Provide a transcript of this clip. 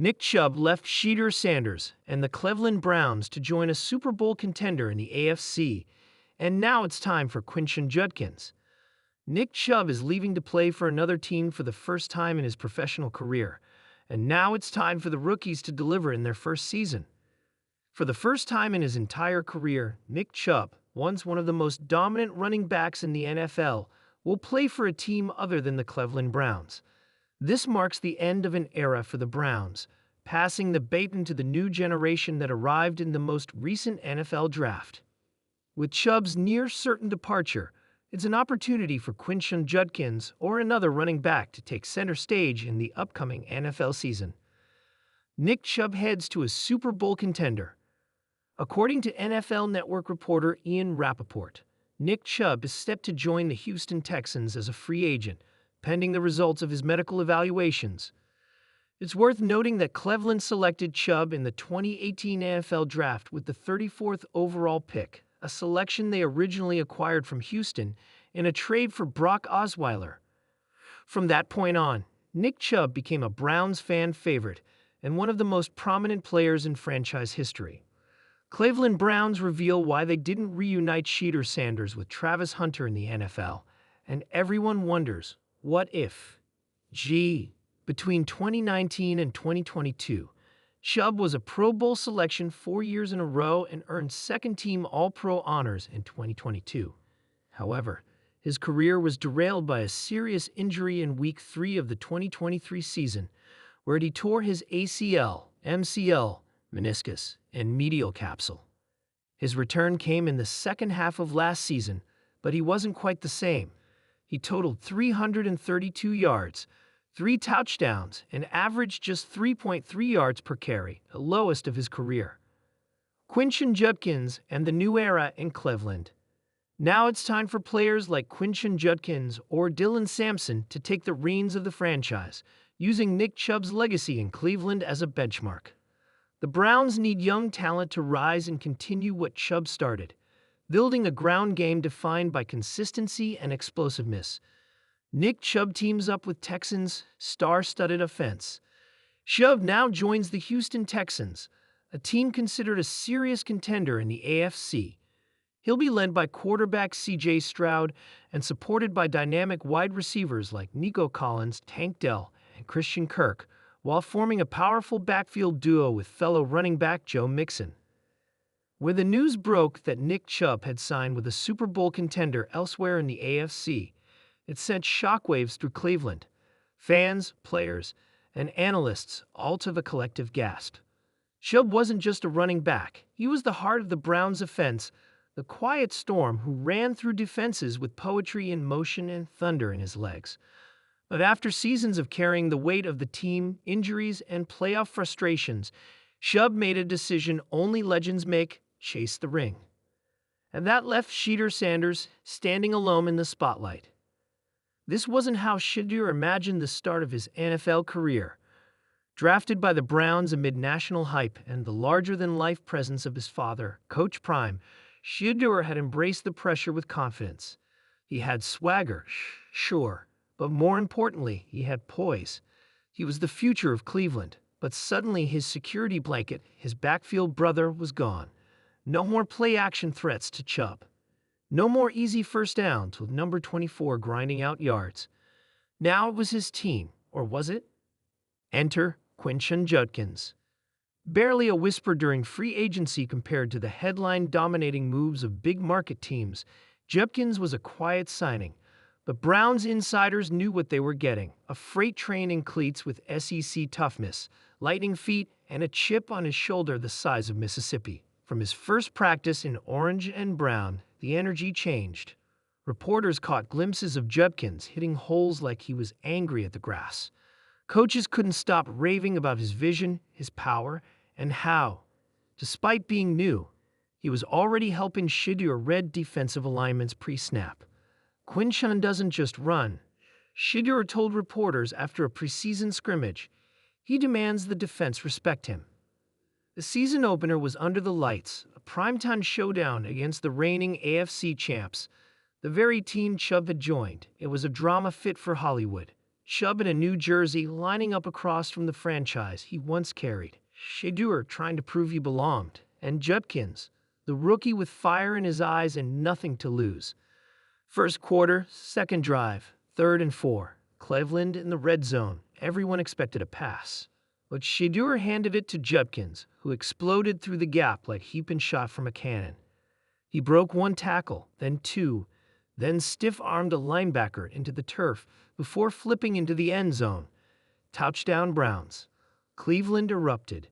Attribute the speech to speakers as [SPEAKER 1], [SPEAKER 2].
[SPEAKER 1] Nick Chubb left Shedeur Sanders and the Cleveland Browns to join a Super Bowl contender in the AFC, and now it's time for Quinshon Judkins. Nick Chubb is leaving to play for another team for the first time in his professional career, and now it's time for the rookies to deliver in their first season. For the first time in his entire career, Nick Chubb, once one of the most dominant running backs in the NFL, will play for a team other than the Cleveland Browns. This marks the end of an era for the Browns, passing the baton to the new generation that arrived in the most recent NFL draft. With Chubb's near-certain departure, it's an opportunity for Quinshon Judkins or another running back to take center stage in the upcoming NFL season. Nick Chubb heads to a Super Bowl contender. According to NFL Network reporter Ian Rappaport, Nick Chubb is set to join the Houston Texans as a free agent, pending the results of his medical evaluations. It's worth noting that Cleveland selected Chubb in the 2018 NFL Draft with the 34th overall pick, a selection they originally acquired from Houston in a trade for Brock Osweiler. From that point on, Nick Chubb became a Browns fan favorite and one of the most prominent players in franchise history. Cleveland Browns reveal why they didn't reunite Shedeur Sanders with Travis Hunter in the NFL, and everyone wonders, what if? Between 2019 and 2022, Chubb was a Pro Bowl selection 4 years in a row and earned second-team All-Pro honors in 2022. However, his career was derailed by a serious injury in Week 3 of the 2023 season, where he tore his ACL, MCL, meniscus, and medial capsule. His return came in the second half of last season, but he wasn't quite the same. He totaled 332 yards, 3 touchdowns, and averaged just 3.3 yards per carry, the lowest of his career. Quinshon Judkins and the new era in Cleveland. Now it's time for players like Quinshon Judkins or Dylan Sampson to take the reins of the franchise, using Nick Chubb's legacy in Cleveland as a benchmark. The Browns need young talent to rise and continue what Chubb started, building a ground game defined by consistency and explosiveness. Nick Chubb teams up with Texans' star-studded offense. Chubb now joins the Houston Texans, a team considered a serious contender in the AFC. He'll be led by quarterback C.J. Stroud and supported by dynamic wide receivers like Nico Collins, Tank Dell, and Christian Kirk, while forming a powerful backfield duo with fellow running back Joe Mixon. When the news broke that Nick Chubb had signed with a Super Bowl contender elsewhere in the AFC, it sent shockwaves through Cleveland. Fans, players, and analysts all took a collective gasp. Chubb wasn't just a running back. He was the heart of the Browns' offense, the quiet storm who ran through defenses with poetry in motion and thunder in his legs. But after seasons of carrying the weight of the team, injuries, and playoff frustrations, Chubb made a decision only legends make: chase the ring. And that left Shedeur Sanders standing alone in the spotlight. This wasn't how Shedeur imagined the start of his NFL career. Drafted by the Browns amid national hype and the larger-than-life presence of his father, Coach Prime, Shedeur had embraced the pressure with confidence. He had swagger, sure, but more importantly, he had poise. He was the future of Cleveland, but suddenly his security blanket, his backfield brother, was gone. No more play-action threats to Chubb. No more easy first downs with number 24 grinding out yards. Now it was his team, or was it? Enter Quinshon Judkins. Barely a whisper during free agency compared to the headline-dominating moves of big-market teams, Judkins was a quiet signing. But Browns insiders knew what they were getting: a freight train in cleats with SEC toughness, lightning feet, and a chip on his shoulder the size of Mississippi. From his first practice in orange and brown, the energy changed. Reporters caught glimpses of Judkins hitting holes like he was angry at the grass. Coaches couldn't stop raving about his vision, his power, and how, despite being new, he was already helping Shedeur read defensive alignments pre-snap. Quinshon doesn't just run. Shedeur told reporters after a preseason scrimmage, he demands the defense respect him. The season opener was under the lights, a primetime showdown against the reigning AFC champs, the very team Chubb had joined. It was a drama fit for Hollywood. Chubb in a new jersey lining up across from the franchise he once carried. Shedeur trying to prove he belonged. And Judkins, the rookie with fire in his eyes and nothing to lose. First quarter, second drive, 3rd and 4. Cleveland in the red zone. Everyone expected a pass. But Shedeur handed it to Judkins, who exploded through the gap like he'd been shot from a cannon. He broke one tackle, then two, then stiff-armed a linebacker into the turf before flipping into the end zone. Touchdown Browns. Cleveland erupted.